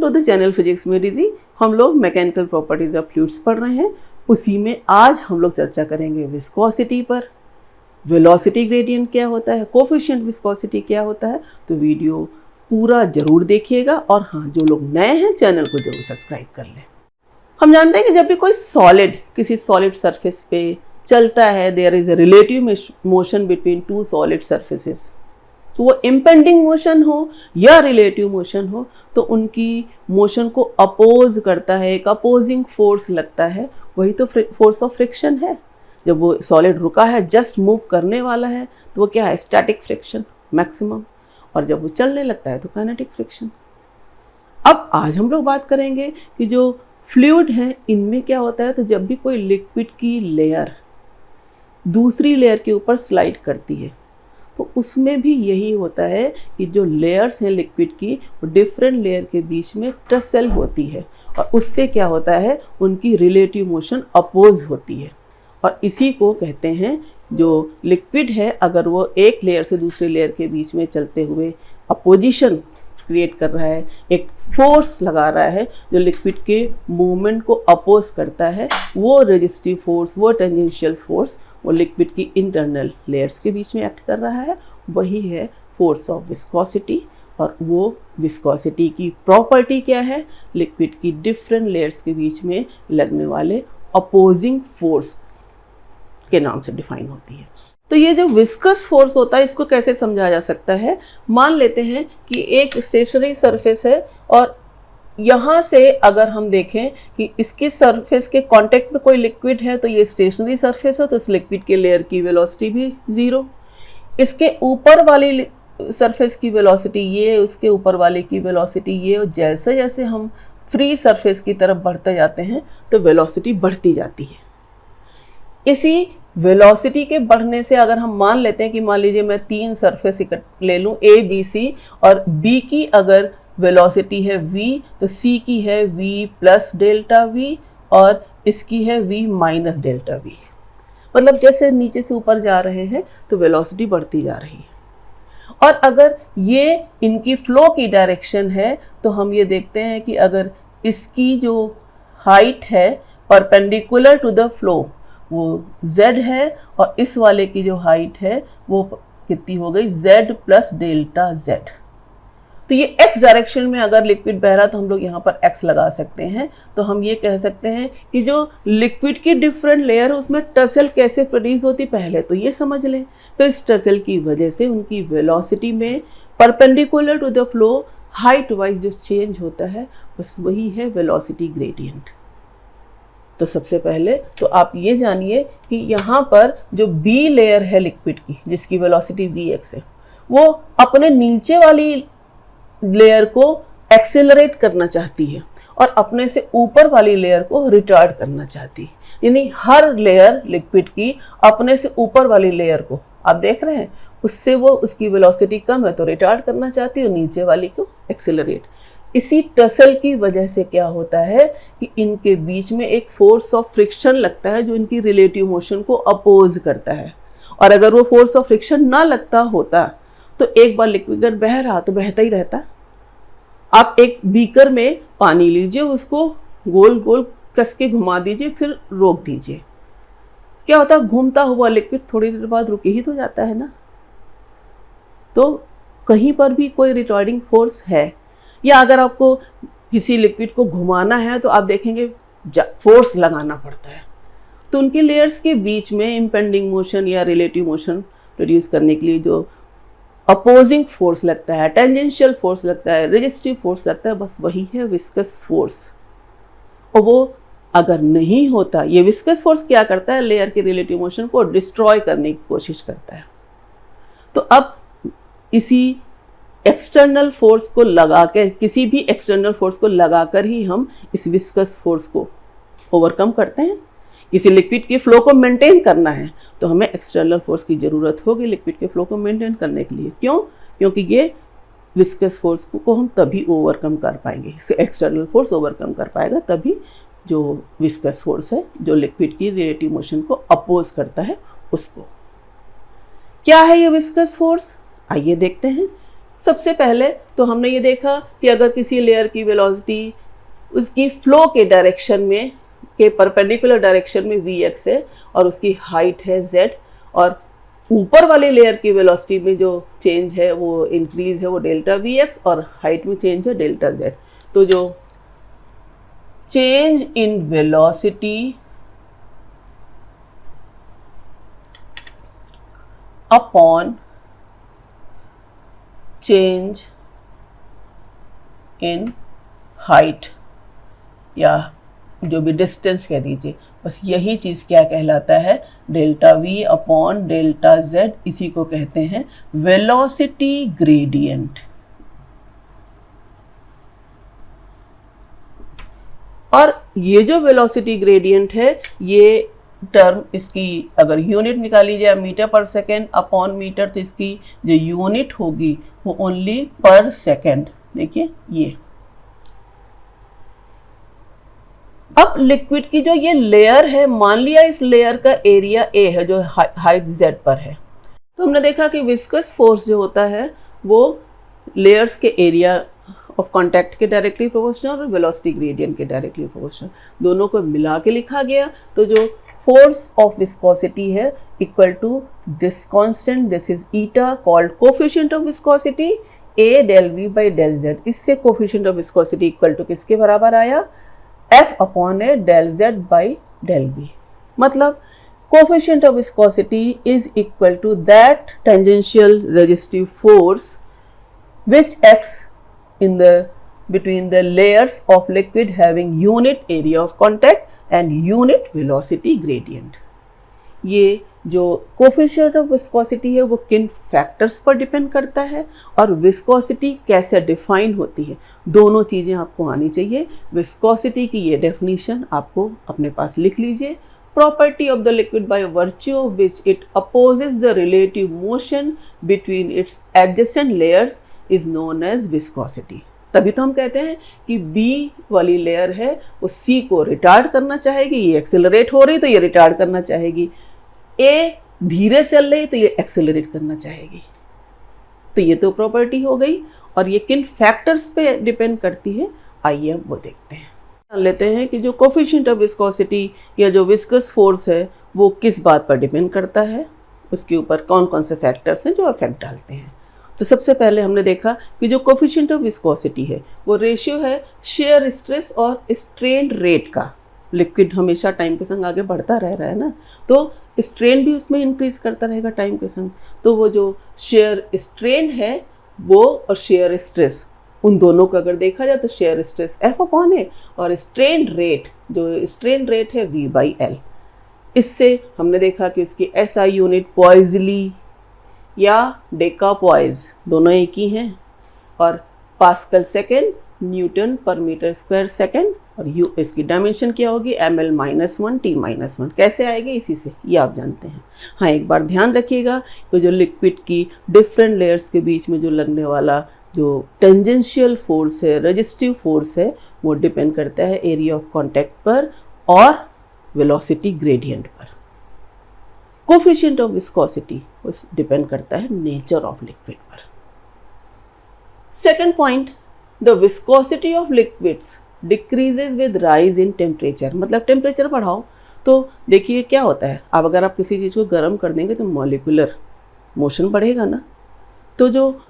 To the channel physics में DG. हम लोग मैकेनिकल प्रॉपर्टीज ऑफ फ्लूइड्स पढ़ रहे हैं। उसी में आज हम लोग चर्चा करेंगे विस्कोसिटी पर। वेलोसिटी ग्रेडियंट क्या होता है, कोफिशिएंट विस्कोसिटी क्या होता है। तो वीडियो पूरा जरूर देखिएगा और हाँ, जो लोग नए हैं चैनल को जरूर सब्सक्राइब कर लें। हम जानते हैं कि जब भी कोई सॉलिड किसी सॉलिड सरफेस पे चलता है, there is a relative motion between two solid surfaces. तो वो इम्पेंडिंग मोशन हो या रिलेटिव मोशन हो, तो उनकी मोशन को अपोज करता है, एक अपोजिंग फोर्स लगता है। वही तो फोर्स ऑफ फ्रिक्शन है। जब वो सॉलिड रुका है, जस्ट मूव करने वाला है, तो वो क्या है, स्टैटिक फ्रिक्शन मैक्सिमम। और जब वो चलने लगता है तो काइनेटिक फ्रिक्शन। अब आज हम लोग बात करेंगे कि जो फ्लूइड हैं इनमें क्या होता है। तो जब भी कोई लिक्विड की लेयर दूसरी लेयर के ऊपर स्लाइड करती है, तो उसमें भी यही होता है कि जो लेयर्स हैं लिक्विड की, वो डिफरेंट लेयर के बीच में टसल होती है और उससे क्या होता है, उनकी रिलेटिव मोशन अपोज होती है। और इसी को कहते हैं, जो लिक्विड है अगर वो एक लेयर से दूसरे लेयर के बीच में चलते हुए अपोजिशन क्रिएट कर रहा है, एक फोर्स लगा रहा है जो लिक्विड के मूवमेंट को अपोज करता है, वो रेजिस्टिव फोर्स, वो टेंजेंशियल फोर्स वो लिक्विड की इंटरनल लेयर्स के बीच में एक्ट कर रहा है, वही है फोर्स ऑफ विस्कोसिटी। और वो विस्कोसिटी की प्रॉपर्टी क्या है, लिक्विड की डिफरेंट लेयर्स के बीच में लगने वाले अपोजिंग फोर्स के नाम से डिफाइन होती है। तो ये जो विस्कस फोर्स होता है, इसको कैसे समझा जा सकता है। मान लेते हैं कि एक स्टेशनरी सरफेस है और यहाँ से अगर हम देखें कि इसके सरफेस के कांटेक्ट में कोई लिक्विड है, तो ये स्टेशनरी सरफेस है, तो इस लिक्विड के लेयर की वेलोसिटी भी ज़ीरो। इसके ऊपर वाली सरफेस की वेलोसिटी ये, उसके ऊपर वाले की वेलोसिटी ये, और जैसे जैसे हम फ्री सरफेस की तरफ बढ़ते जाते हैं तो वेलोसिटी बढ़ती जाती है। इसी वेलोसिटी के बढ़ने से अगर हम मान लेते हैं कि मान लीजिए मैं 3 सरफेस ले लूँ, ए बी सी, और बी की अगर वेलोसिटी है v, तो c की है v प्लस डेल्टा v और इसकी है v माइनस डेल्टा v। मतलब जैसे नीचे से ऊपर जा रहे हैं तो वेलोसिटी बढ़ती जा रही है। और अगर ये इनकी फ्लो की डायरेक्शन है, तो हम ये देखते हैं कि अगर इसकी जो हाइट है परपेंडिकुलर टू द फ्लो वो z है, और इस वाले की जो हाइट है वो कितनी हो गई, z प्लस डेल्टा z। तो ये x डायरेक्शन में अगर लिक्विड बह रहा तो हम लोग यहाँ पर x लगा सकते हैं। तो हम ये कह सकते हैं कि जो लिक्विड की डिफरेंट लेयर है उसमें टसल कैसे प्रोड्यूस होती, पहले तो ये समझ लें। फिर इस टसल की वजह से उनकी वेलोसिटी में perpendicular to the flow height wise जो चेंज होता है, बस वही है वेलोसिटी ग्रेडियंट। तो सबसे पहले तो आप ये जानिए कि यहाँ पर जो b लेयर है लिक्विड की, जिसकी वेलोसिटी vx है, वो अपने नीचे वाली लेयर को एक्सेलरेट करना चाहती है और अपने से ऊपर वाली लेयर को रिटार्ड करना चाहती है। यानी हर लेयर लिक्विड की अपने से ऊपर वाली लेयर को, आप देख रहे हैं, उससे वो उसकी वेलोसिटी कम है तो रिटार्ड करना चाहती है और नीचे वाली को एक्सेलरेट। इसी टसल की वजह से क्या होता है कि इनके बीच में एक फोर्स ऑफ फ्रिक्शन लगता है जो इनकी रिलेटिव मोशन को अपोज करता है। और अगर वो फोर्स ऑफ फ्रिक्शन ना लगता होता तो एक बार लिक्विड बह रहा तो बहता ही रहता। आप एक बीकर में पानी लीजिए, उसको गोल गोल कस के घुमा दीजिए, फिर रोक दीजिए, क्या होता है, घूमता हुआ लिक्विड थोड़ी देर बाद रुक ही तो जाता है ना। तो कहीं पर भी कोई रिटार्डिंग फोर्स है, या अगर आपको किसी लिक्विड को घुमाना है तो आप देखेंगे फोर्स लगाना पड़ता है। तो उनकी लेयर्स के बीच में इम्पेंडिंग मोशन या रिलेटिव मोशन प्रोड्यूस करने के लिए जो अपोजिंग फोर्स लगता है, टेंजेंशियल फोर्स लगता है, रेजिस्टिव फोर्स लगता है, बस वही है विस्कस फोर्स। और वो अगर नहीं होता, ये विस्कस फोर्स क्या करता है, लेयर के रिलेटिव मोशन को डिस्ट्रॉय करने की कोशिश करता है। तो अब इसी एक्सटर्नल फोर्स को लगाकर, किसी भी एक्सटर्नल फोर्स को लगाकर ही हम इस विस्कस फोर्स को ओवरकम करते हैं। किसी लिक्विड के फ्लो को मेंटेन करना है तो हमें एक्सटर्नल फोर्स की ज़रूरत होगी लिक्विड के फ्लो को मेंटेन करने के लिए। क्यों? क्योंकि ये विस्कस फोर्स को हम तभी ओवरकम कर पाएंगे, एक्सटर्नल फोर्स ओवरकम कर पाएगा तभी जो विस्कस फोर्स है, जो लिक्विड की रिलेटिव मोशन को अपोज करता है, उसको। क्या है ये विस्कस फोर्स, आइए देखते हैं। सबसे पहले तो हमने ये देखा कि अगर किसी लेयर की वेलोसिटी उसकी फ्लो के डायरेक्शन में के परपेंडिकुलर डायरेक्शन में vx है और उसकी हाइट है z, और ऊपर वाली लेयर की वेलोसिटी में जो चेंज है वो इंक्रीज है वो डेल्टा vx, और हाइट में चेंज है डेल्टा z। तो जो change in velocity upon change in height या जो भी डिस्टेंस कह दीजिए, बस यही चीज़ क्या कहलाता है, delta v upon delta z, इसी को कहते हैं वेलोसिटी ग्रेडियंट। और ये जो वेलोसिटी ग्रेडियंट है, ये टर्म इसकी अगर यूनिट निकाली जाए मीटर पर सेकेंड अपॉन मीटर, तो इसकी जो यूनिट होगी वो ओनली पर सेकेंड। देखिए ये अब लिक्विड की जो ये लेयर है, मान लिया इस लेयर का एरिया a है जो हाइट z पर है, तो हमने देखा कि विस्कस फोर्स जो होता है वो लेयर्स के एरिया ऑफ कांटेक्ट के डायरेक्टली प्रोपोर्शनल और वेलोसिटी ग्रेडियंट के डायरेक्टली प्रोपोर्शनल, दोनों को मिला के लिखा गया। तो जो फोर्स ऑफ विस्कोसिटी है equal to this constant, this is eta called coefficient of viscosity, a del v by del z। इससे coefficient of viscosity equal to किसके बराबर आया, f upon a del z by del v। मतलब coefficient of viscosity is equal to that tangential resistive force which acts in the between the layers of liquid having unit area of contact and unit velocity gradient। ये जो coefficient of viscosity है वो किन factors पर depend करता है और viscosity कैसे डिफाइन होती है, दोनों चीज़ें आपको आनी चाहिए। विस्कोसिटी की ये डेफिनेशन आपको अपने पास लिख लीजिए, property of the liquid by virtue of which it opposes the relative motion between its adjacent layers is known as viscosity। तभी तो हम कहते हैं कि B वाली लेयर है वो C को रिटार्ड करना चाहेगी, ये एक्सेलरेट हो रही तो ये रिटार्ड करना चाहेगी, A धीरे चल रही तो ये एक्सेलरेट करना चाहेगी। तो ये तो प्रॉपर्टी हो गई, और ये किन फैक्टर्स पे डिपेंड करती है आइए अब वो देखते हैं। जान लेते हैं कि जो कोफिशिएंट ऑफ विस्कोसिटी या जो विस्कस फोर्स है वो किस बात पर डिपेंड करता है, उसके ऊपर कौन कौन से फैक्टर्स हैं जो इफेक्ट डालते हैं। तो सबसे पहले हमने देखा कि जो कोफिशिएंट ऑफ विस्कोसिटी है वो रेशियो है शेयर स्ट्रेस और स्ट्रेन रेट का। लिक्विड हमेशा टाइम के संग आगे बढ़ता रह रहा है ना, तो स्ट्रेन भी उसमें इंक्रीज करता रहेगा टाइम के संग। तो वो जो शेयर स्ट्रेन है वो और शेयर स्ट्रेस, उन दोनों को अगर देखा जाए तो शेयर स्ट्रेस F अपॉन है और स्ट्रेन रेट, जो स्ट्रेन रेट है V बाई L। इससे हमने देखा कि उसकी SI यूनिट पॉइजली या डेकापॉइज दोनों एक ही हैं, और पास्कल सेकेंड, न्यूटन पर मीटर स्क्वायर सेकेंड, और यू इसकी डायमेंशन क्या होगी ml-1 t-1। कैसे आएगी इसी से, ये आप जानते हैं। हाँ, एक बार ध्यान रखिएगा कि जो लिक्विड की डिफरेंट लेयर्स के बीच में जो लगने वाला जो टेंजेंशियल फोर्स है, रेजिस्टिव फोर्स है, वो डिपेंड करता है एरिया ऑफ कांटेक्ट पर और वेलोसिटी ग्रेडियंट पर। कोफिशिएंट ऑफ विस्कोसिटी डिपेंड करता है नेचर ऑफ लिक्विड पर। Second point, the viscosity of liquids decreases with rise in temperature. मतलब टेम्परेचर बढ़ाओ तो देखिए क्या होता है, अब अगर आप किसी चीज़ को गर्म कर देंगे तो मॉलिक्यूलर मोशन बढ़ेगा ना, तो जो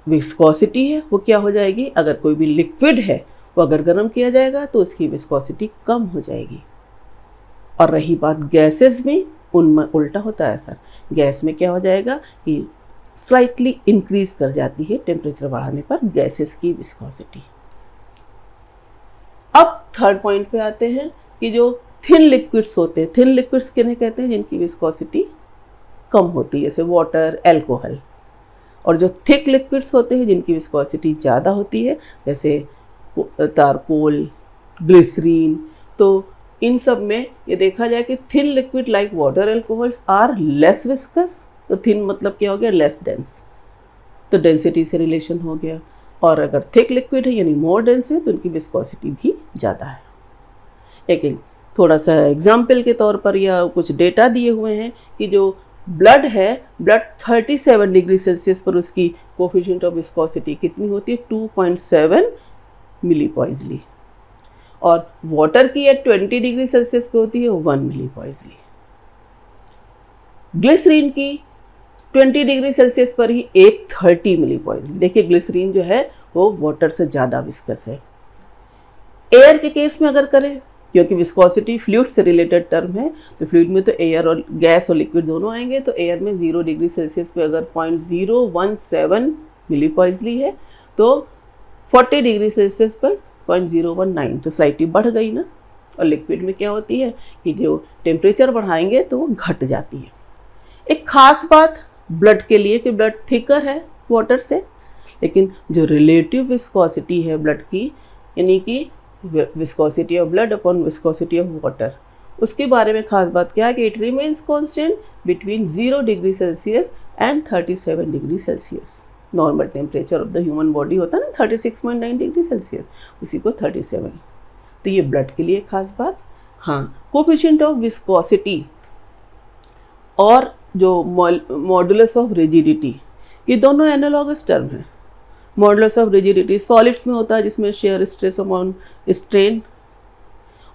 विस्कोसिटी है वो क्या हो जाएगी, अगर कोई भी लिक्विड है वो अगर गर्म किया जाएगा तो उसकी विस्कोसिटी कम हो जाएगी। और रही बात गैसेस में, उनमें उल्टा होता है सर, गैस में क्या हो जाएगा कि स्लाइटली इंक्रीज कर जाती है टेम्परेचर बढ़ाने पर गैसेस की विस्कोसिटी। अब थर्ड पॉइंट पे आते हैं कि जो थिन लिक्विड्स होते हैं, थिन लिक्विड्स किन्हें कहते हैं, जिनकी विस्कोसिटी कम होती है, जैसे वाटर, अल्कोहल। और जो थिक लिक्विड्स होते हैं जिनकी विस्कोसिटी ज़्यादा होती है, जैसे तारकोल, ग्लिसरीन। तो इन सब में ये देखा जाए कि thin liquid like water, alcohols are less viscous. तो थिन मतलब क्या हो गया, लेस डेंस, तो डेंसिटी से रिलेशन हो गया। और अगर थिक लिक्विड है यानी मोर डेंस है तो उनकी विस्कोसिटी भी ज़्यादा है। एक थोड़ा सा एग्जाम्पल के तौर पर या कुछ डेटा दिए हुए हैं कि जो ब्लड है, ब्लड 37 डिग्री सेल्सियस पर उसकी कोफिशिएंट ऑफ विस्कोसिटी कितनी होती है? 2.7 मिली पॉइजली। और वाटर की एट 20 डिग्री सेल्सियस पे होती है 1 मिली पॉइजली। ग्लिसरीन की 20 डिग्री सेल्सियस पर ही 830 मिली पॉइजली। देखिए ग्लिसरीन जो है वो वाटर से ज़्यादा विस्कस है। एयर के केस में अगर करें, क्योंकि विस्कोसिटी फ्लूइड से रिलेटेड टर्म है, तो फ्लूइड में तो एयर और गैस और लिक्विड दोनों आएंगे। तो एयर में 0 डिग्री सेल्सियस पे अगर 0.017 मिली पॉइजली है, तो 40 डिग्री सेल्सियस पर 0.019, तो स्लाइटली बढ़ गई ना। और लिक्विड में क्या होती है कि जो टेम्परेचर बढ़ाएंगे तो वो घट जाती है। एक खास बात ब्लड के लिए कि ब्लड थिकर है वाटर से, लेकिन जो रिलेटिव विस्कोसिटी है ब्लड की, यानी कि viscosity of blood upon viscosity of water, उसके बारे में खास बात क्या है कि it remains constant between 0 degree Celsius and 37 degree Celsius. Normal temperature of the human body होता है ना 36.9 डिग्री सेल्सियस, उसी को 37। तो ये ब्लड के लिए खास बात। हाँ, कोफिशिएंट ऑफ विस्कोसिटी और जो मॉडुलस ऑफ रिजिडिटी, ये दोनों एनालॉगस टर्म हैं। मॉडुलस ऑफ रिजिडिटी सॉलिड्स में होता है, जिसमें शेयर स्ट्रेस अपॉन स्ट्रेन,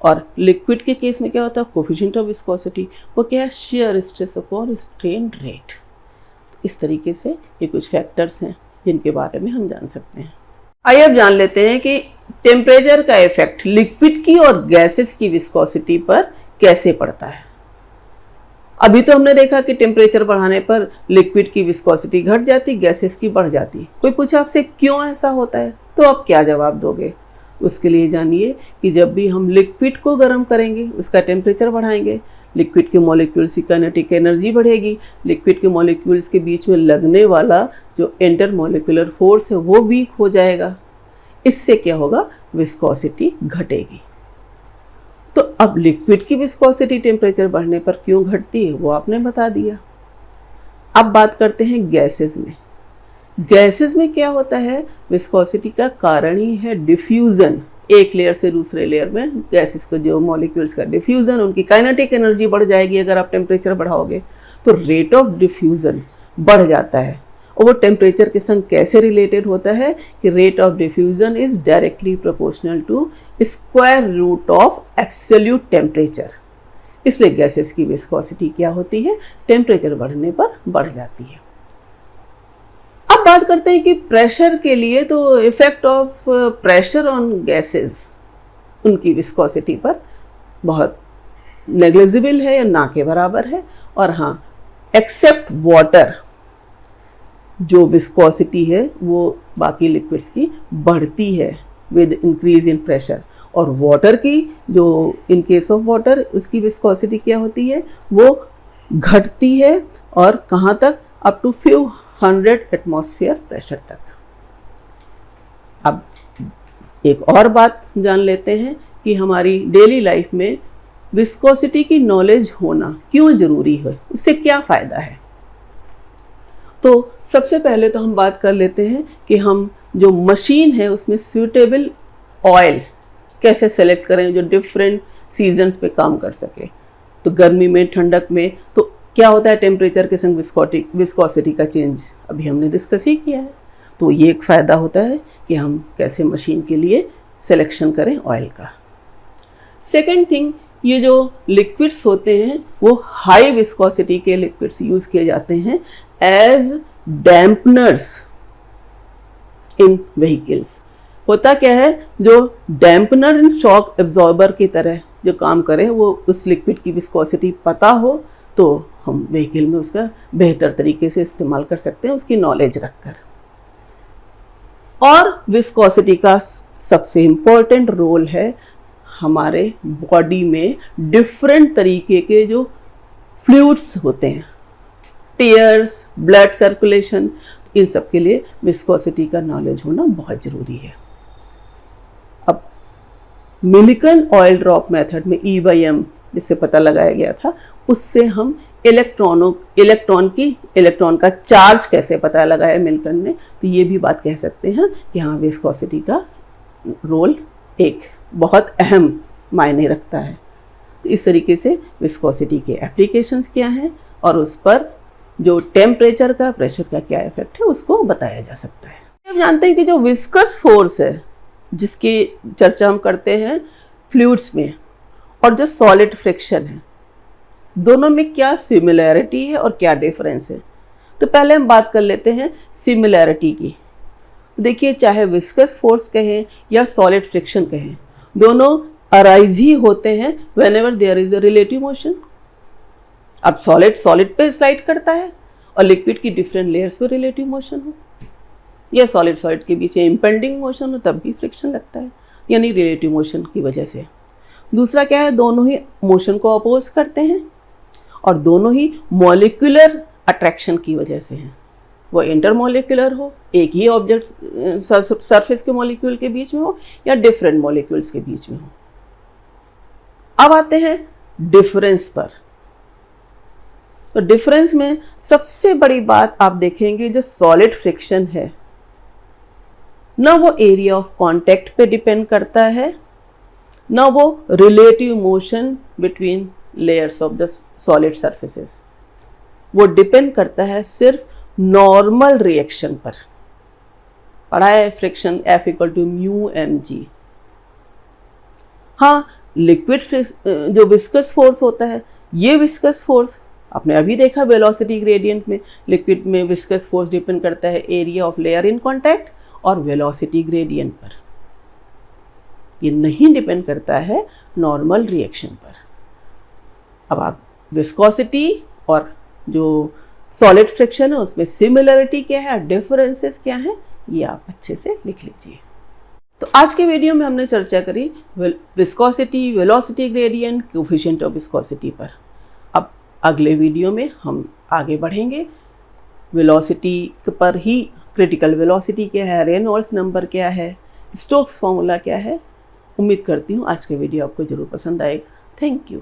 और लिक्विड के केस में क्या होता है? कोफिशिएंट ऑफ विस्कोसिटी, वो क्या है? Shear stress upon strain rate. इस तरीके से ये कुछ फैक्टर्स हैं जिनके बारे में हम जान सकते हैं। आइए अब जान लेते हैं कि टेम्परेचर का इफेक्ट लिक्विड की और गैसेस की विस्कोसिटी पर कैसे पड़ता है। अभी तो हमने देखा कि टेम्परेचर बढ़ाने पर लिक्विड की विस्कोसिटी घट जाती, गैसेस की बढ़ जाती। कोई पूछा आपसे क्यों ऐसा होता है, तो आप क्या जवाब दोगे? उसके लिए जानिए कि जब भी हम लिक्विड को गर्म करेंगे, उसका टेम्परेचर बढ़ाएंगे, लिक्विड के मॉलिक्यूल्स की काइनेटिक एनर्जी बढ़ेगी, लिक्विड के मॉलिक्यूल्स के बीच में लगने वाला जो इंटरमॉलिक्यूलर फोर्स है वो वीक हो जाएगा। इससे क्या होगा? विस्कोसिटी घटेगी। तो अब लिक्विड की विस्कोसिटी टेम्परेचर बढ़ने पर क्यों घटती है वो आपने बता दिया। अब बात करते हैं गैसेस में। गैसेस में क्या होता है? विस्कोसिटी का कारण ही है डिफ्यूज़न। एक लेयर से दूसरे लेयर में गैसेस को जो मॉलिक्यूल्स का डिफ्यूज़न, उनकी काइनेटिक एनर्जी बढ़ जाएगी अगर आप टेम्परेचर बढ़ाओगे, तो रेट ऑफ डिफ्यूज़न बढ़ जाता है। और वो टेम्परेचर के संग कैसे रिलेटेड होता है कि rate of diffusion is directly proportional to square root of absolute temperature. इसलिए गैसेस की विस्कोसिटी क्या होती है? टेम्परेचर बढ़ने पर बढ़ जाती है। अब बात करते हैं कि प्रेशर के लिए, तो effect of pressure on gases उनकी विस्कोसिटी पर बहुत नेग्लिजिबल है या ना के बराबर है। और हाँ, एक्सेप्ट वाटर, जो विस्कोसिटी है वो बाकी लिक्विड्स की बढ़ती है विद इंक्रीज इन प्रेशर, और वाटर की जो इन केस ऑफ वाटर उसकी विस्कोसिटी क्या होती है? वो घटती है। और कहाँ तक? Up to few hundred atmosphere pressure तक। अब एक और बात जान लेते हैं कि हमारी डेली लाइफ में विस्कोसिटी की नॉलेज होना क्यों ज़रूरी है, उससे क्या फ़ायदा है। तो सबसे पहले तो हम बात कर लेते हैं कि हम जो मशीन है उसमें सूटेबल ऑयल कैसे सेलेक्ट करें जो डिफरेंट सीजन्स पे काम कर सके। तो गर्मी में, ठंडक में तो क्या होता है? टेम्परेचर के संग विस्कोसिटी का चेंज अभी हमने डिस्कस ही किया है। तो ये एक फ़ायदा होता है कि हम कैसे मशीन के लिए सिलेक्शन करें ऑयल का। सेकेंड थिंग, ये जो लिक्विड्स होते हैं वो हाई विस्कोसिटी के लिक्विड्स यूज़ किए जाते हैं एज डैम्पनर्स इन व्हीकल्स। होता क्या है? जो डैम्पनर इन शॉक एब्जॉर्बर की तरह जो काम करें, वो उस लिक्विड की विस्कोसिटी पता हो तो हम व्हीकल में उसका बेहतर तरीके से इस्तेमाल कर सकते हैं, उसकी नॉलेज रखकर। और विस्कोसिटी का सबसे इम्पोर्टेंट रोल है हमारे बॉडी में डिफरेंट तरीके के जो फ्लूइड्स होते हैं, टीयर्स, ब्लड सर्कुलेशन, इन सब के लिए विस्कोसिटी का नॉलेज होना बहुत ज़रूरी है। अब मिलिकन ऑयल ड्रॉप मेथड में E/M जिससे पता लगाया गया था, उससे हम इलेक्ट्रॉन का चार्ज कैसे पता लगाया मिल्कन ने, तो ये भी बात कह सकते हैं कि हाँ, विस्कोसिटी का रोल एक बहुत अहम मायने रखता है। तो इस तरीके से विस्कोसिटी के एप्लीकेशंस क्या हैं और उस पर जो टेम्परेचर का, प्रेशर का क्या इफेक्ट है उसको बताया जा सकता है। हम जानते हैं कि जो विस्कस फोर्स है जिसकी चर्चा हम करते हैं फ्लूइड्स में, और जो सॉलिड फ्रिक्शन है, दोनों में क्या सिमिलैरिटी है और क्या डिफरेंस है। तो पहले हम बात कर लेते हैं सिमिलैरिटी की। देखिए, चाहे विस्कस फोर्स कहें या सॉलिड फ्रिक्शन कहें, दोनों अराइज ही होते हैं whenever there is a relative motion. अब सॉलिड पे स्लाइड करता है और लिक्विड की डिफरेंट लेयर्स पे रिलेटिव मोशन हो, या सॉलिड के बीच इम्पेंडिंग मोशन हो, तब भी फ्रिक्शन लगता है, यानी रिलेटिव मोशन की वजह से। दूसरा क्या है, दोनों ही मोशन को अपोज करते हैं और दोनों ही मॉलिक्यूलर अट्रैक्शन की वजह से हैं। वो इंटरमॉलिक्यूलर हो, एक ही ऑब्जेक्ट सरफेस के मॉलिक्यूल के बीच में हो, या डिफरेंट मॉलिक्यूल्स के बीच में हो। अब आते हैं डिफरेंस पर। तो डिफरेंस में सबसे बड़ी बात आप देखेंगे, जो सॉलिड फ्रिक्शन है ना वो एरिया ऑफ कांटेक्ट पे डिपेंड करता है, ना वो relative motion between layers of the solid surfaces. वो डिपेंड करता है सिर्फ नॉर्मल रिएक्शन पर। पढ़ा है फ्रिक्शन F = μmg। हाँ, लिक्विड जो विस्कस फोर्स होता है, ये विस्कस फोर्स आपने अभी देखा वेलोसिटी ग्रेडियंट में, लिक्विड में विस्कस फोर्स डिपेंड करता है area of layer in contact और वेलोसिटी ग्रेडियंट पर। ये नहीं डिपेंड करता है नॉर्मल रिएक्शन पर। अब आप विस्कोसिटी और जो सॉलिड फ्रिक्शन है उसमें सिमिलरिटी क्या है, डिफरेंसेस क्या है, ये आप अच्छे से लिख लीजिए। तो आज के वीडियो में हमने चर्चा करी viscosity, velocity gradient, coefficient of viscosity पर। अब अगले वीडियो में हम आगे बढ़ेंगे, वेलोसिटी पर ही क्रिटिकल वेलोसिटी क्या है, रेनॉल्ड्स नंबर क्या है, स्टोक्स फॉर्मूला क्या है। उम्मीद करती हूँ आज के वीडियो आपको ज़रूर पसंद आएगा। Thank you.